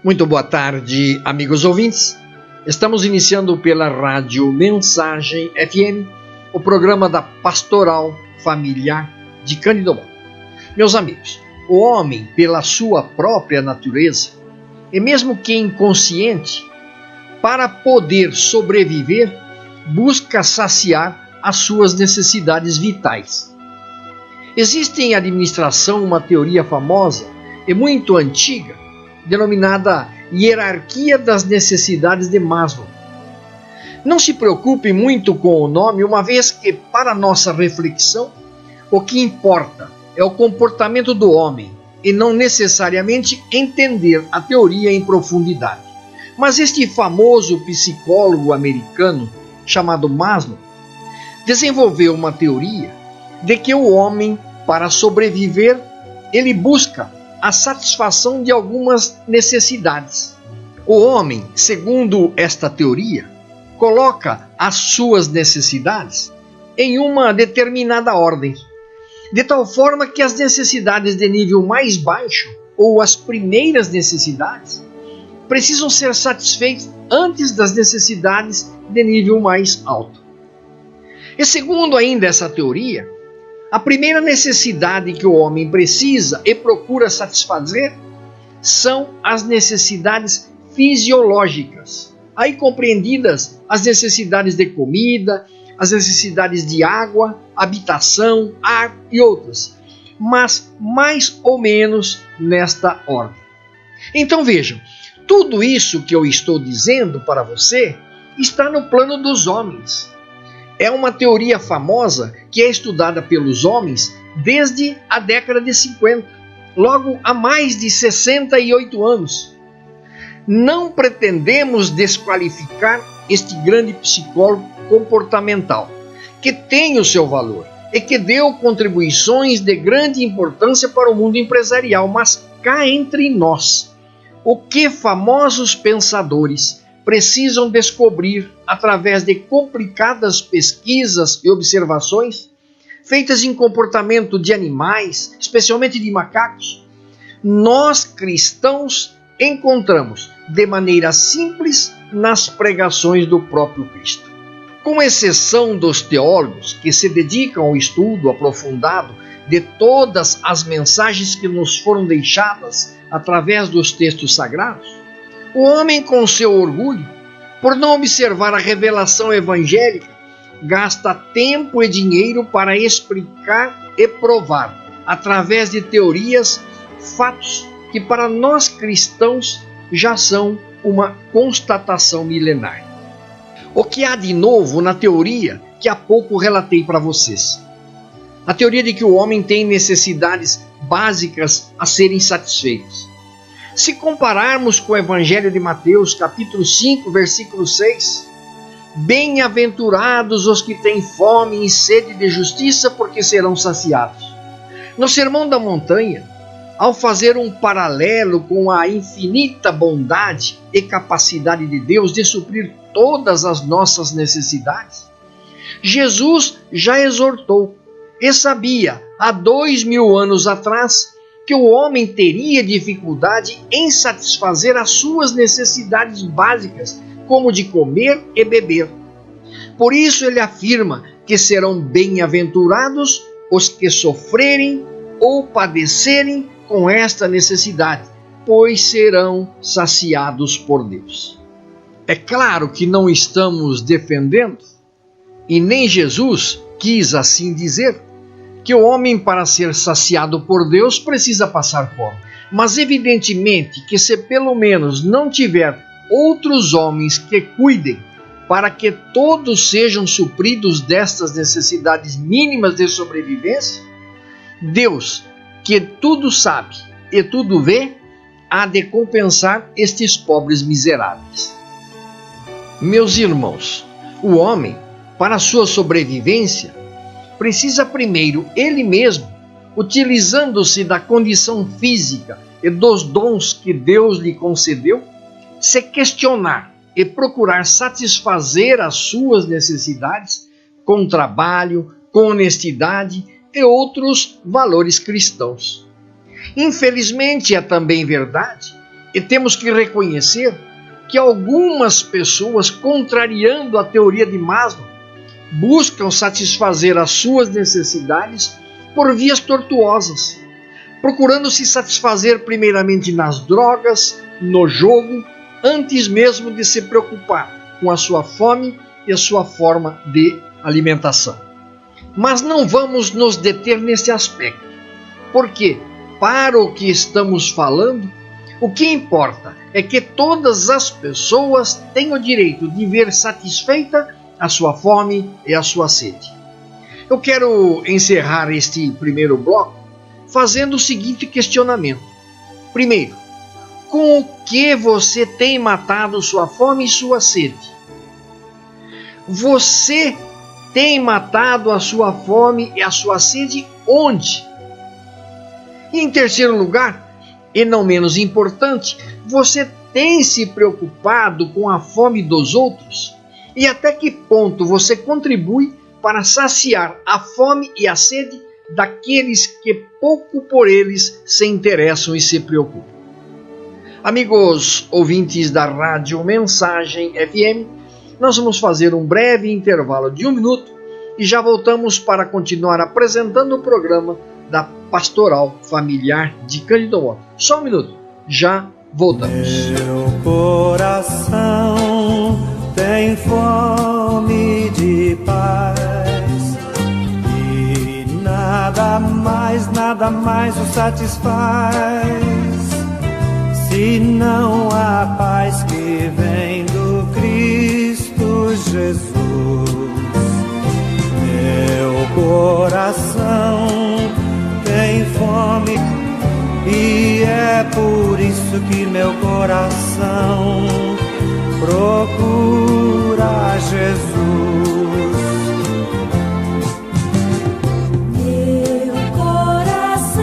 Muito boa tarde, amigos ouvintes. Estamos iniciando pela Rádio Mensagem FM, o programa da Pastoral Familiar de Cândido Mota. Meus amigos, o homem, pela sua própria natureza, e mesmo que inconsciente, para poder sobreviver, busca saciar as suas necessidades vitais. Existe em administração uma teoria famosa e muito antiga, denominada hierarquia das necessidades de Maslow. Não se preocupe muito com o nome, uma vez que, para nossa reflexão, o que importa é o comportamento do homem e não necessariamente entender a teoria em profundidade. Mas este famoso psicólogo americano, chamado Maslow, desenvolveu uma teoria de que o homem, para sobreviver, ele busca a satisfação de algumas necessidades. O homem, segundo esta teoria, coloca as suas necessidades em uma determinada ordem, de tal forma que as necessidades de nível mais baixo, ou as primeiras necessidades, precisam ser satisfeitas antes das necessidades de nível mais alto. E segundo ainda essa teoria, a primeira necessidade que o homem precisa e procura satisfazer são as necessidades fisiológicas, aí compreendidas as necessidades de comida, as necessidades de água, habitação, ar e outras, mas mais ou menos nesta ordem. Então vejam, tudo isso que eu estou dizendo para você está no plano dos homens. É uma teoria famosa que é estudada pelos homens desde a década de 50, logo há mais de 68 anos. Não pretendemos desqualificar este grande psicólogo comportamental, que tem o seu valor e que deu contribuições de grande importância para o mundo empresarial, mas cá entre nós, o que famosos pensadores precisam descobrir através de complicadas pesquisas e observações feitas em comportamento de animais, especialmente de macacos, nós cristãos encontramos de maneira simples nas pregações do próprio Cristo. Com exceção dos teólogos que se dedicam ao estudo aprofundado de todas as mensagens que nos foram deixadas através dos textos sagrados, o homem, com seu orgulho, por não observar a revelação evangélica, gasta tempo e dinheiro para explicar e provar, através de teorias, fatos que para nós cristãos já são uma constatação milenar. O que há de novo na teoria que há pouco relatei para vocês? A teoria de que o homem tem necessidades básicas a serem satisfeitas. Se compararmos com o Evangelho de Mateus, capítulo 5, versículo 6, bem-aventurados os que têm fome e sede de justiça, porque serão saciados. No Sermão da Montanha, ao fazer um paralelo com a infinita bondade e capacidade de Deus de suprir todas as nossas necessidades, Jesus já exortou e sabia, há 2000 anos atrás, que o homem teria dificuldade em satisfazer as suas necessidades básicas, como de comer e beber. Por isso ele afirma que serão bem-aventurados os que sofrerem ou padecerem com esta necessidade, pois serão saciados por Deus. É claro que não estamos defendendo, e nem Jesus quis assim dizer, que o homem, para ser saciado por Deus, precisa passar fome. Mas evidentemente que se pelo menos não tiver outros homens que cuidem para que todos sejam supridos destas necessidades mínimas de sobrevivência, Deus, que tudo sabe e tudo vê, há de compensar estes pobres miseráveis. Meus irmãos, o homem, para sua sobrevivência, precisa primeiro ele mesmo, utilizando-se da condição física e dos dons que Deus lhe concedeu, se questionar e procurar satisfazer as suas necessidades com trabalho, com honestidade e outros valores cristãos. Infelizmente, é também verdade E temos que reconhecer que algumas pessoas, contrariando a teoria de Maslow, buscam satisfazer as suas necessidades por vias tortuosas, procurando se satisfazer primeiramente nas drogas, no jogo, antes mesmo de se preocupar com a sua fome e a sua forma de alimentação. Mas não vamos nos deter nesse aspecto, porque, para o que estamos falando, o que importa é que todas as pessoas têm o direito de ver satisfeita a sua fome e a sua sede. Eu quero encerrar este primeiro bloco fazendo o seguinte questionamento. Primeiro, com o que você tem matado sua fome e sua sede? Você tem matado a sua fome e a sua sede onde? E em terceiro lugar, e não menos importante, você tem se preocupado com a fome dos outros? E até que ponto você contribui para saciar a fome e a sede daqueles que pouco por eles se interessam e se preocupam? Amigos ouvintes da Rádio Mensagem FM, nós vamos fazer um breve intervalo de 1 minuto e já voltamos para continuar apresentando o programa da Pastoral Familiar de Cândido Mota. Só 1 minuto, já voltamos. Meu coração tem fome de paz e nada mais o satisfaz, senão a paz que vem do Cristo Jesus. Meu coração tem fome e é por isso que meu coração procura Jesus. Meu coração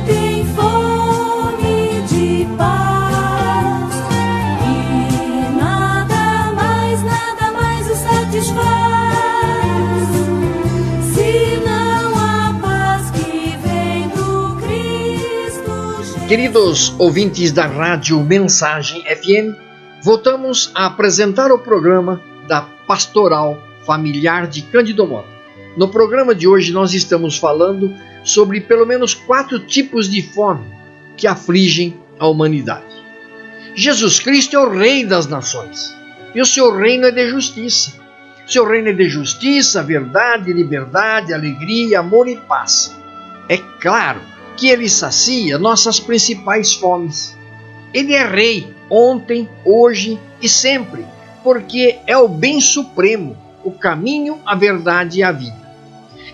tem fome de paz e nada mais o satisfaz. Queridos ouvintes da Rádio Mensagem FM, voltamos a apresentar o programa da Pastoral Familiar de Cândido Mota. No programa de hoje nós estamos falando sobre pelo menos 4 tipos de fome que afligem a humanidade. Jesus Cristo é o Rei das nações e o seu reino é de justiça. O seu reino é de justiça, verdade, liberdade, alegria, amor e paz. É claro que ele sacia nossas principais fomes. Ele é rei ontem, hoje e sempre, porque é o bem supremo, o caminho, a verdade e a vida.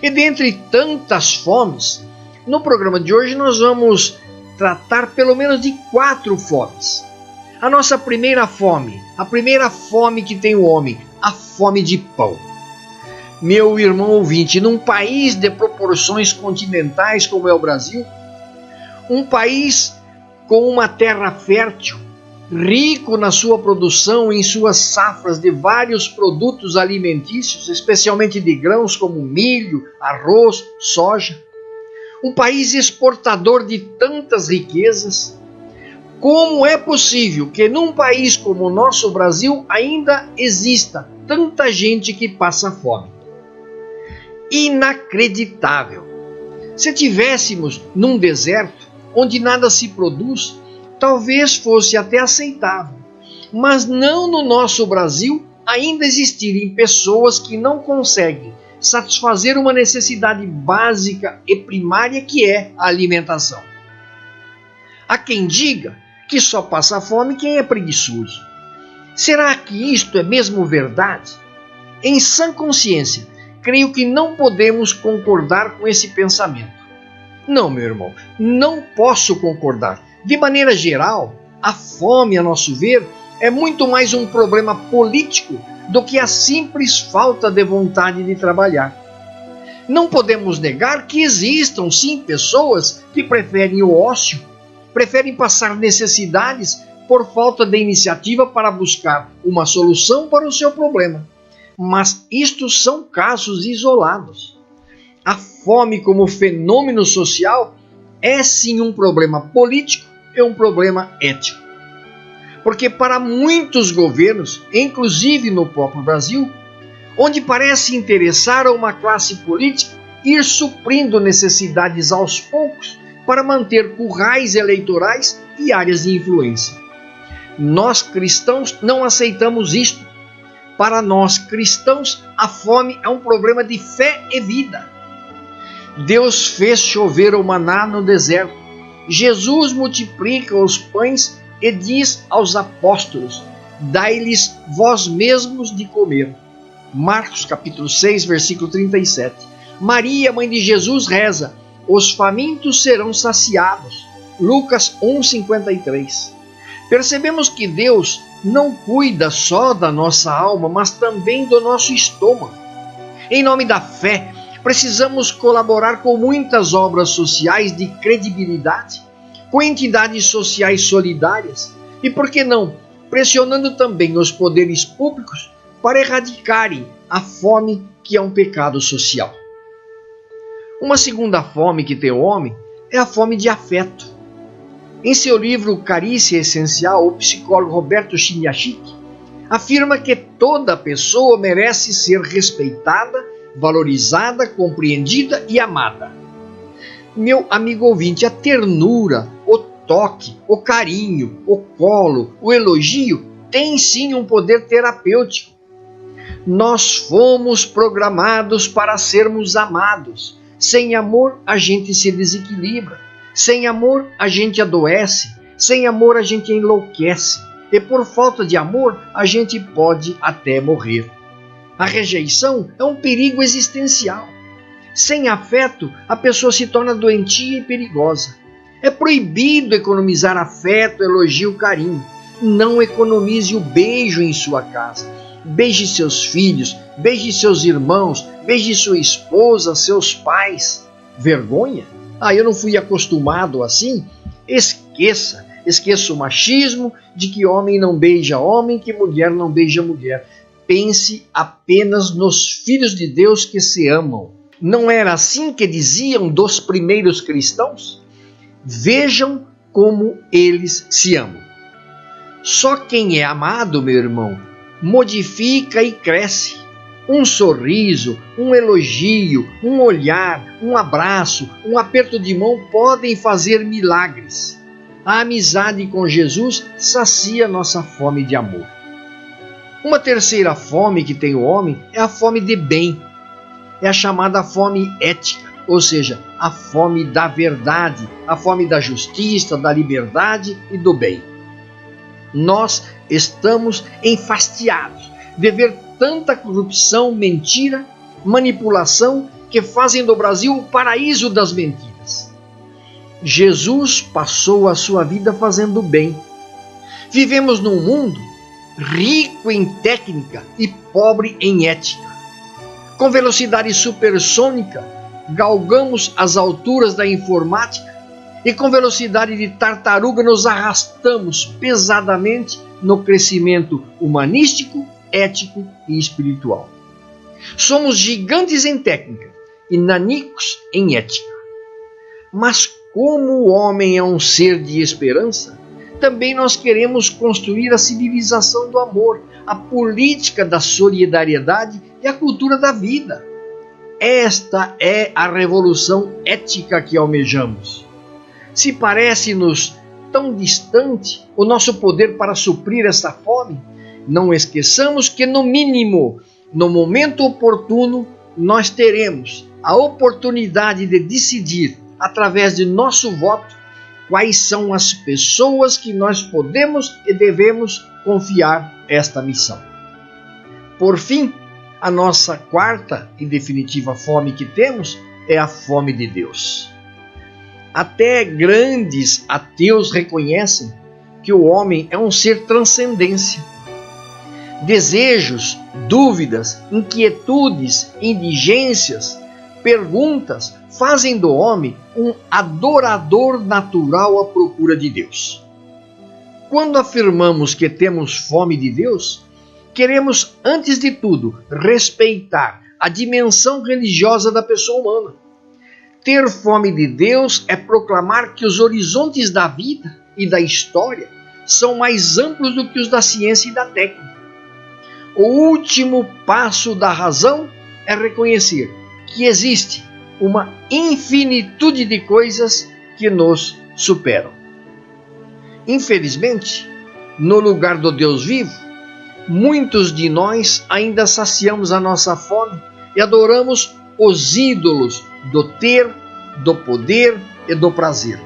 E dentre tantas fomes, no programa de hoje nós vamos tratar pelo menos de 4 fomes. A nossa primeira fome, a primeira fome que tem o homem, a fome de pão. Meu irmão ouvinte, num país de proporções continentais como é o Brasil, um país com uma terra fértil, rico na sua produção, em suas safras de vários produtos alimentícios, especialmente de grãos como milho, arroz, soja, um país exportador de tantas riquezas, como é possível que num país como o nosso Brasil ainda exista tanta gente que passa fome? Inacreditável! Se tivéssemos num deserto onde nada se produz, talvez fosse até aceitável. Mas não no nosso Brasil ainda existirem pessoas que não conseguem satisfazer uma necessidade básica e primária que é a alimentação. Há quem diga que só passa fome quem é preguiçoso. Será que isto é mesmo verdade? Em sã consciência, creio que não podemos concordar com esse pensamento. Não, meu irmão, não posso concordar. De maneira geral, a fome, a nosso ver, é muito mais um problema político do que a simples falta de vontade de trabalhar. Não podemos negar que existam, sim, pessoas que preferem o ócio, preferem passar necessidades por falta de iniciativa para buscar uma solução para o seu problema. Mas isto são casos isolados. A fome como fenômeno social é sim um problema político é um problema ético. Porque para muitos governos, inclusive no próprio Brasil, onde parece interessar a uma classe política ir suprindo necessidades aos poucos para manter currais eleitorais e áreas de influência. Nós cristãos não aceitamos isto. Para nós cristãos, a fome é um problema de fé e vida. Deus fez chover o maná no deserto. Jesus multiplica os pães e diz aos apóstolos: dai-lhes vós mesmos de comer. Marcos capítulo 6, versículo 37. Maria, mãe de Jesus, reza: os famintos serão saciados. Lucas 1,53. Percebemos que Deus não cuida só da nossa alma, mas também do nosso estômago. Em nome da fé, precisamos colaborar com muitas obras sociais de credibilidade, com entidades sociais solidárias e, por que não, pressionando também os poderes públicos para erradicarem a fome, que é um pecado social. Uma segunda fome que tem o homem é a fome de afeto. Em seu livro Carícia Essencial, o psicólogo Roberto Chiniachik afirma que toda pessoa merece ser respeitada, valorizada, compreendida e amada. Meu amigo ouvinte, a ternura, o toque, o carinho, o colo, o elogio tem sim um poder terapêutico. Nós fomos programados para sermos amados. Sem amor, a gente se desequilibra. Sem amor, a gente adoece. Sem amor, a gente enlouquece. E por falta de amor, a gente pode até morrer. A rejeição é um perigo existencial. Sem afeto, a pessoa se torna doentia e perigosa. É proibido economizar afeto, elogio, carinho. Não economize o beijo em sua casa. Beije seus filhos, beije seus irmãos, beije sua esposa, seus pais. Vergonha? Eu não fui acostumado assim? Esqueça o machismo de que homem não beija homem, que mulher não beija mulher. Pense apenas nos filhos de Deus que se amam. Não era assim que diziam dos primeiros cristãos? Vejam como eles se amam. Só quem é amado, meu irmão, modifica e cresce. Um sorriso, um elogio, um olhar, um abraço, um aperto de mão podem fazer milagres. A amizade com Jesus sacia nossa fome de amor. Uma terceira fome que tem o homem é a fome de bem. É a chamada fome ética, ou seja, a fome da verdade, a fome da justiça, da liberdade e do bem. Nós estamos enfastiados de ver tanta corrupção, mentira, manipulação que fazem do Brasil o paraíso das mentiras. Jesus passou a sua vida fazendo bem. Vivemos num mundo rico em técnica e pobre em ética. Com velocidade supersônica, galgamos as alturas da informática e com velocidade de tartaruga nos arrastamos pesadamente no crescimento humanístico, ético e espiritual. Somos gigantes em técnica e nanicos em ética. Mas como o homem é um ser de esperança, também nós queremos construir a civilização do amor, a política da solidariedade e a cultura da vida. Esta é a revolução ética que almejamos. Se parece-nos tão distante o nosso poder para suprir essa fome, não esqueçamos que, no mínimo, no momento oportuno, nós teremos a oportunidade de decidir, através de nosso voto, quais são as pessoas que nós podemos e devemos confiar esta missão. Por fim, a nossa quarta e definitiva fome que temos é a fome de Deus. Até grandes ateus reconhecem que o homem é um ser transcendência. Desejos, dúvidas, inquietudes, indigências, perguntas fazem do homem um adorador natural à procura de Deus. Quando afirmamos que temos fome de Deus, queremos, antes de tudo, respeitar a dimensão religiosa da pessoa humana. Ter fome de Deus é proclamar que os horizontes da vida e da história são mais amplos do que os da ciência e da técnica. O último passo da razão é reconhecer que existe uma infinitude de coisas que nos superam. Infelizmente, no lugar do Deus vivo, muitos de nós ainda saciamos a nossa fome e adoramos os ídolos do ter, do poder e do prazer.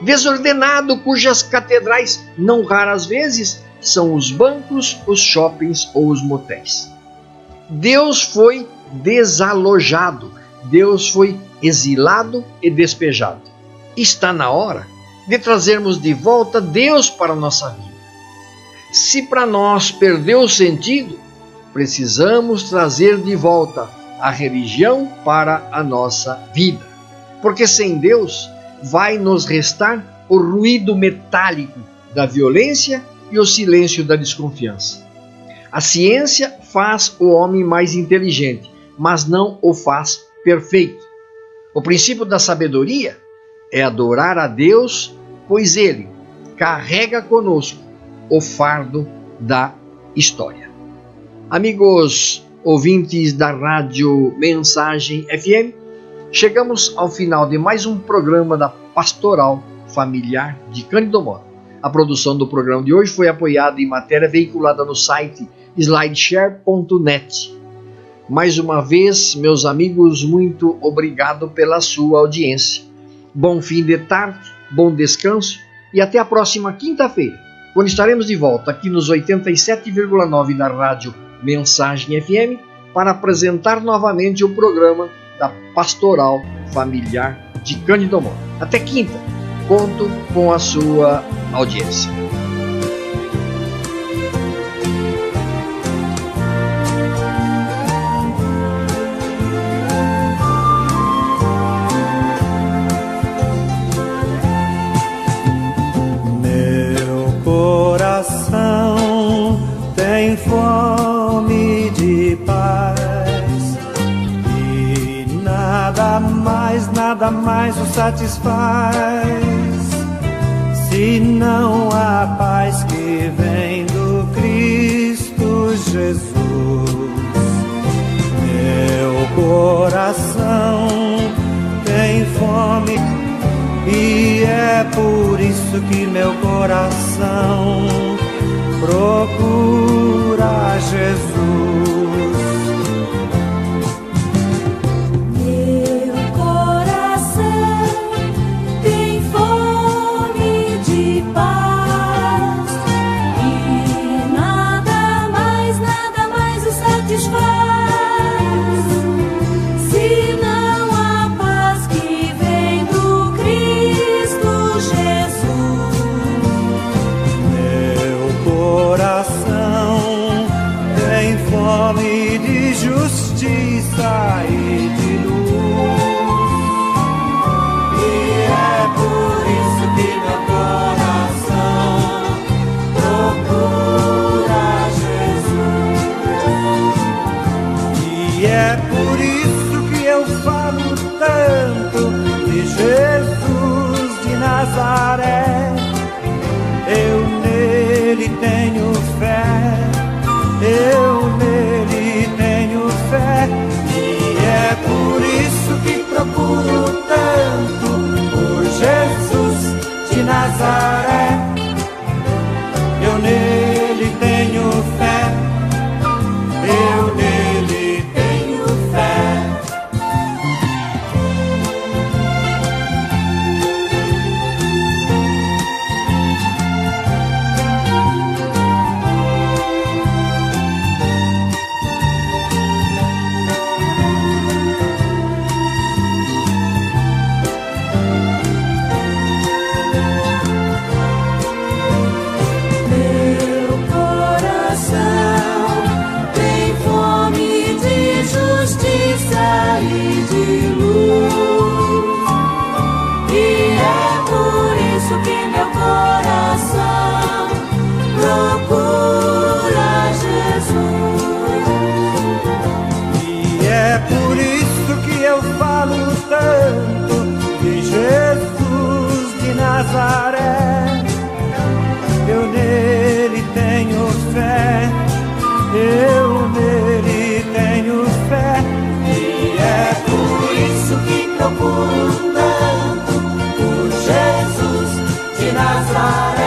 Desordenado, cujas catedrais, não raras vezes, são os bancos, os shoppings ou os motéis. Deus foi desalojado, Deus foi exilado e despejado. Está na hora de trazermos de volta Deus para a nossa vida. Se para nós perdeu o sentido, precisamos trazer de volta a religião para a nossa vida. Porque sem Deus vai nos restar o ruído metálico da violência e o silêncio da desconfiança. A ciência faz o homem mais inteligente, mas não o faz perfeito. O princípio da sabedoria é adorar a Deus, pois Ele carrega conosco o fardo da história. Amigos ouvintes da Rádio Mensagem FM, chegamos ao final de mais um programa da Pastoral Familiar de Cândido Mota. A produção do programa de hoje foi apoiada em matéria veiculada no site slideshare.net. Mais uma vez, meus amigos, muito obrigado pela sua audiência. Bom fim de tarde, bom descanso e até a próxima quinta-feira, quando estaremos de volta aqui nos 87,9 da Rádio Mensagem FM para apresentar novamente o programa da Pastoral Familiar de Cândido Mota. Até quinta, conto com a sua audiência. Meu coração tem fome de paz e nada mais o satisfaz senão a paz que vem do Cristo Jesus. Meu coração tem fome e é por isso que meu coração procura Jesus. Meu coração tem fome de paz e nada mais o satisfaz senão a paz que vem do Cristo Jesus. Meu coração tem Nazaré.